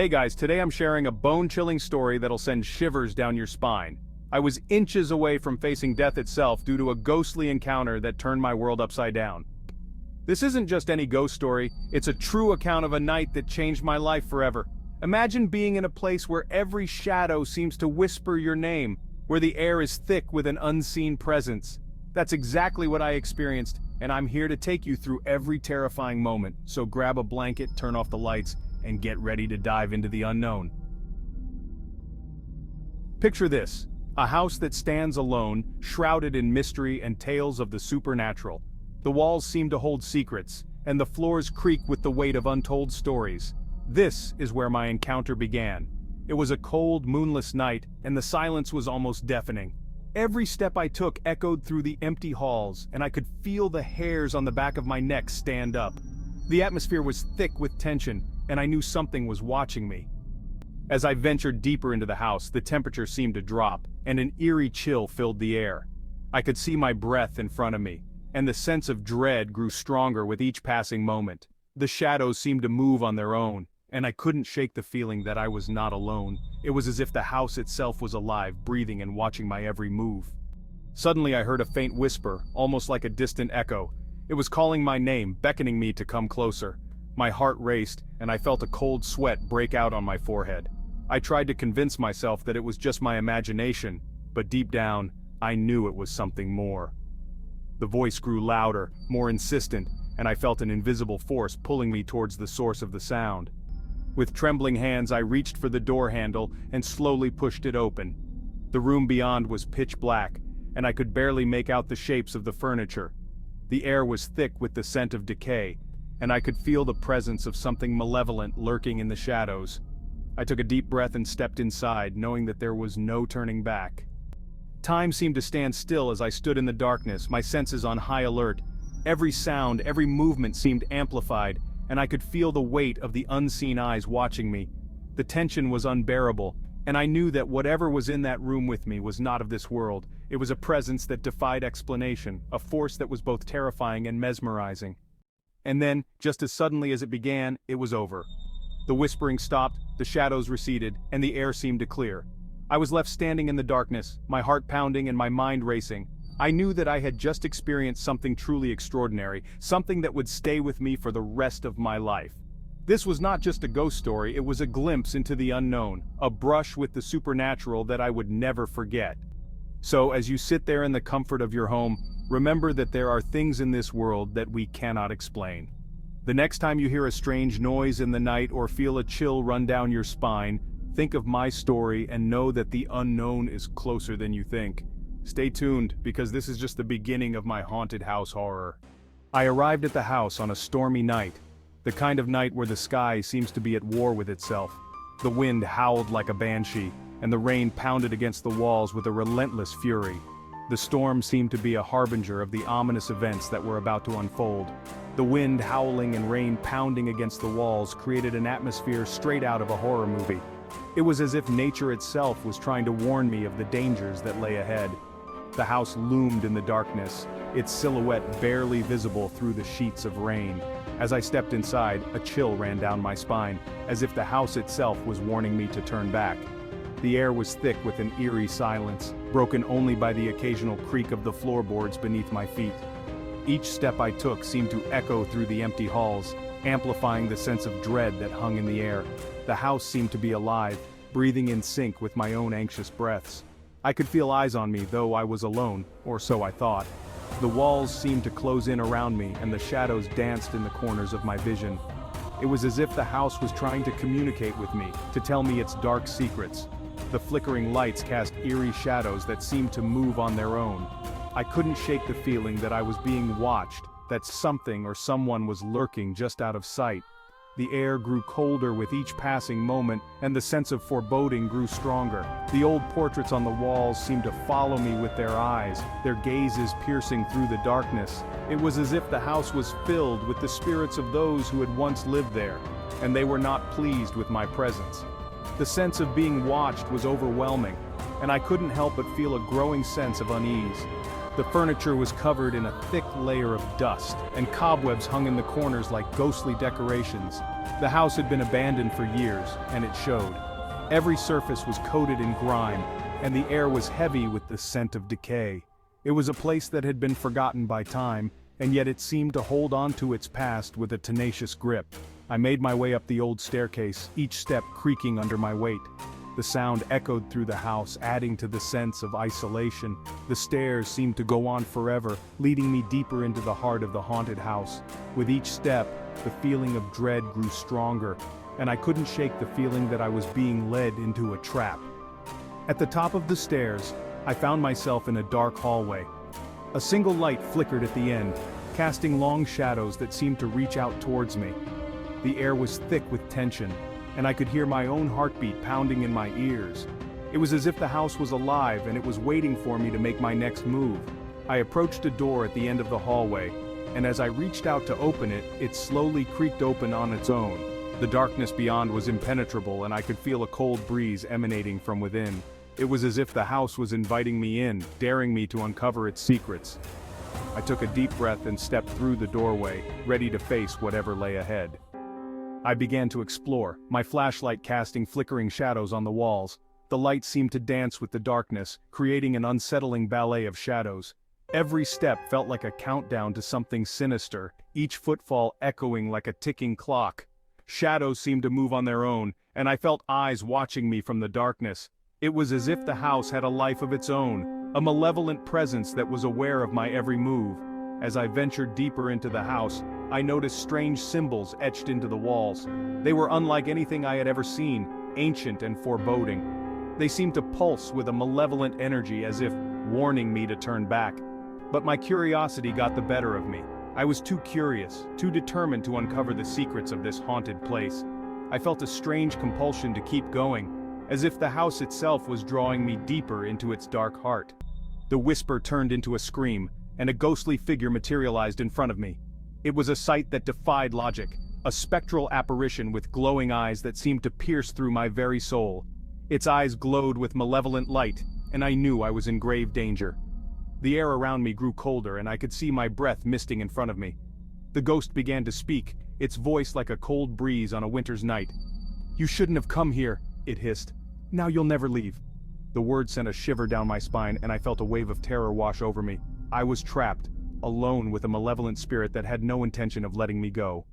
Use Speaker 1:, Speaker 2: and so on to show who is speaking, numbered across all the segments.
Speaker 1: Hey guys, today I'm sharing a bone-chilling story that'll send shivers down your spine. I was inches away from facing death itself due to a ghostly encounter that turned my world upside down. This isn't just any ghost story, it's a true account of a night that changed my life forever. Imagine being in a place where every shadow seems to whisper your name, where the air is thick with an unseen presence. That's exactly what I experienced, and I'm here to take you through every terrifying moment, so grab a blanket, turn off the lights, and get ready to dive into the unknown. Picture this, a house that stands alone, shrouded in mystery and tales of the supernatural. The walls seem to hold secrets, and the floors creak with the weight of untold stories. This is where my encounter began. It was a cold, moonless night, and the silence was almost deafening. Every step I took echoed through the empty halls, and I could feel the hairs on the back of my neck stand up. The atmosphere was thick with tension, and I knew something was watching me. As I ventured deeper into the house, the temperature seemed to drop, and an eerie chill filled the air. I could see my breath in front of me, and the sense of dread grew stronger with each passing moment. The shadows seemed to move on their own, and I couldn't shake the feeling that I was not alone. It was as if the house itself was alive, breathing and watching my every move. Suddenly I heard a faint whisper, almost like a distant echo. It was calling my name, beckoning me to come closer. My heart raced, and I felt a cold sweat break out on my forehead. I tried to convince myself that it was just my imagination, but deep down, I knew it was something more. The voice grew louder, more insistent, and I felt an invisible force pulling me towards the source of the sound. With trembling hands, I reached for the door handle and slowly pushed it open. The room beyond was pitch black, and I could barely make out the shapes of the furniture. The air was thick with the scent of decay, and I could feel the presence of something malevolent lurking in the shadows. I took a deep breath and stepped inside, knowing that there was no turning back. Time seemed to stand still as I stood in the darkness, my senses on high alert. Every sound, every movement seemed amplified, and I could feel the weight of the unseen eyes watching me. The tension was unbearable, and I knew that whatever was in that room with me was not of this world. It was a presence that defied explanation, a force that was both terrifying and mesmerizing. And then, just as suddenly as it began, it was over. The whispering stopped, the shadows receded, and the air seemed to clear. I was left standing in the darkness, my heart pounding and my mind racing. I knew that I had just experienced something truly extraordinary, something that would stay with me for the rest of my life. This was not just a ghost story, it was a glimpse into the unknown, a brush with the supernatural that I would never forget. So, as you sit there in the comfort of your home, remember that there are things in this world that we cannot explain. The next time you hear a strange noise in the night or feel a chill run down your spine, think of my story and know that the unknown is closer than you think. Stay tuned, because this is just the beginning of my haunted house horror. I arrived at the house on a stormy night, the kind of night where the sky seems to be at war with itself. The wind howled like a banshee, and the rain pounded against the walls with a relentless fury. The storm seemed to be a harbinger of the ominous events that were about to unfold. The wind howling and rain pounding against the walls created an atmosphere straight out of a horror movie. It was as if nature itself was trying to warn me of the dangers that lay ahead. The house loomed in the darkness, its silhouette barely visible through the sheets of rain. As I stepped inside, a chill ran down my spine, as if the house itself was warning me to turn back. The air was thick with an eerie silence, broken only by the occasional creak of the floorboards beneath my feet. Each step I took seemed to echo through the empty halls, amplifying the sense of dread that hung in the air. The house seemed to be alive, breathing in sync with my own anxious breaths. I could feel eyes on me, though I was alone, or so I thought. The walls seemed to close in around me, and the shadows danced in the corners of my vision. It was as if the house was trying to communicate with me, to tell me its dark secrets. The flickering lights cast eerie shadows that seemed to move on their own. I couldn't shake the feeling that I was being watched, that something or someone was lurking just out of sight. The air grew colder with each passing moment, and the sense of foreboding grew stronger. The old portraits on the walls seemed to follow me with their eyes, their gazes piercing through the darkness. It was as if the house was filled with the spirits of those who had once lived there, and they were not pleased with my presence. The sense of being watched was overwhelming, and I couldn't help but feel a growing sense of unease. The furniture was covered in a thick layer of dust, and cobwebs hung in the corners like ghostly decorations. The house had been abandoned for years, and it showed. Every surface was coated in grime, and the air was heavy with the scent of decay. It was a place that had been forgotten by time, and yet it seemed to hold on to its past with a tenacious grip. I made my way up the old staircase, each step creaking under my weight. The sound echoed through the house, adding to the sense of isolation. The stairs seemed to go on forever, leading me deeper into the heart of the haunted house. With each step, the feeling of dread grew stronger, and I couldn't shake the feeling that I was being led into a trap. At the top of the stairs, I found myself in a dark hallway. A single light flickered at the end, casting long shadows that seemed to reach out towards me. The air was thick with tension, and I could hear my own heartbeat pounding in my ears. It was as if the house was alive and it was waiting for me to make my next move. I approached a door at the end of the hallway, and as I reached out to open it, it slowly creaked open on its own. The darkness beyond was impenetrable, and I could feel a cold breeze emanating from within. It was as if the house was inviting me in, daring me to uncover its secrets. I took a deep breath and stepped through the doorway, ready to face whatever lay ahead. I began to explore, my flashlight casting flickering shadows on the walls. The light seemed to dance with the darkness, creating an unsettling ballet of shadows. Every step felt like a countdown to something sinister, each footfall echoing like a ticking clock. Shadows seemed to move on their own, and I felt eyes watching me from the darkness. It was as if the house had a life of its own, a malevolent presence that was aware of my every move. As I ventured deeper into the house, I noticed strange symbols etched into the walls. They were unlike anything I had ever seen, ancient and foreboding. They seemed to pulse with a malevolent energy as if warning me to turn back. But my curiosity got the better of me. I was too curious, too determined to uncover the secrets of this haunted place. I felt a strange compulsion to keep going, as if the house itself was drawing me deeper into its dark heart. The whisper turned into a scream, and a ghostly figure materialized in front of me. It was a sight that defied logic, a spectral apparition with glowing eyes that seemed to pierce through my very soul. Its eyes glowed with malevolent light, and I knew I was in grave danger. The air around me grew colder, and I could see my breath misting in front of me. The ghost began to speak, its voice like a cold breeze on a winter's night. "You shouldn't have come here," it hissed. "Now you'll never leave." The words sent a shiver down my spine, and I felt a wave of terror wash over me. I was trapped, alone with a malevolent spirit that had no intention of letting me go.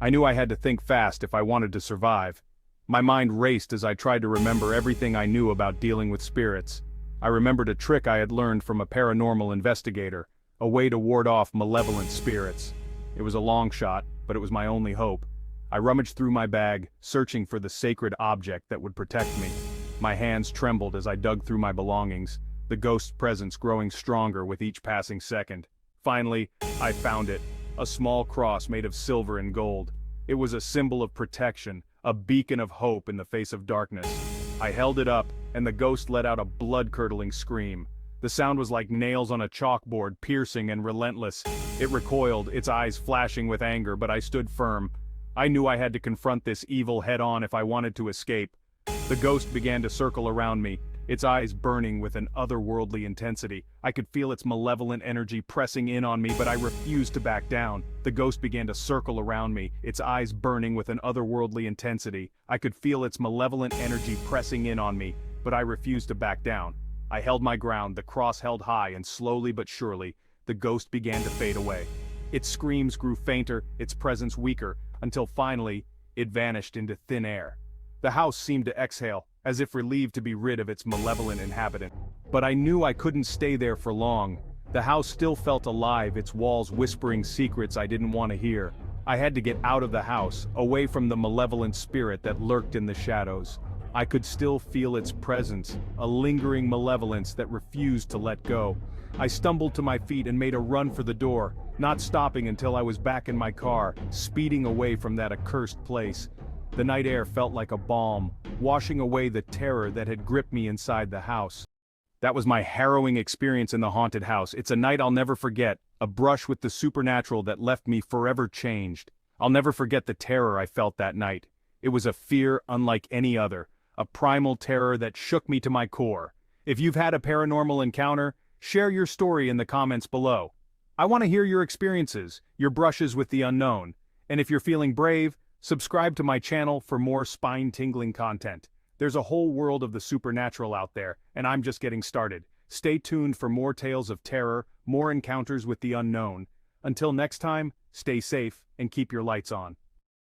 Speaker 1: I knew I had to think fast if I wanted to survive. My mind raced as I tried to remember everything I knew about dealing with spirits. I remembered a trick I had learned from a paranormal investigator, a way to ward off malevolent spirits. It was a long shot, but it was my only hope. I rummaged through my bag, searching for the sacred object that would protect me. My hands trembled as I dug through my belongings, the ghost's presence growing stronger with each passing second. Finally, I found it, a small cross made of silver and gold. It was a symbol of protection, a beacon of hope in the face of darkness. I held it up, and the ghost let out a blood-curdling scream. The sound was like nails on a chalkboard, piercing and relentless. It recoiled, its eyes flashing with anger, but I stood firm. I knew I had to confront this evil head-on if I wanted to escape. The ghost began to circle around me, its eyes burning with an otherworldly intensity. I could feel its malevolent energy pressing in on me, but I refused to back down. The ghost began to circle around me, its eyes burning with an otherworldly intensity. I could feel its malevolent energy pressing in on me, but I refused to back down. I held my ground, the cross held high, and slowly but surely, the ghost began to fade away. Its screams grew fainter, its presence weaker, until finally, it vanished into thin air. The house seemed to exhale, as if relieved to be rid of its malevolent inhabitant. But I knew I couldn't stay there for long. The house still felt alive, its walls whispering secrets I didn't want to hear. I had to get out of the house, away from the malevolent spirit that lurked in the shadows. I could still feel its presence, a lingering malevolence that refused to let go. I stumbled to my feet and made a run for the door, not stopping until I was back in my car, speeding away from that accursed place. The night air felt like a balm, washing away the terror that had gripped me inside the house. That was my harrowing experience in the haunted house. It's a night I'll never forget, a brush with the supernatural that left me forever changed. I'll never forget the terror I felt that night. It was a fear unlike any other, a primal terror that shook me to my core. If you've had a paranormal encounter, share your story in the comments below. I want to hear your experiences, your brushes with the unknown, and if you're feeling brave, subscribe to my channel for more spine-tingling content. There's a whole world of the supernatural out there, and I'm just getting started. Stay tuned for more tales of terror, more encounters with the unknown. Until next time, stay safe and keep your lights on.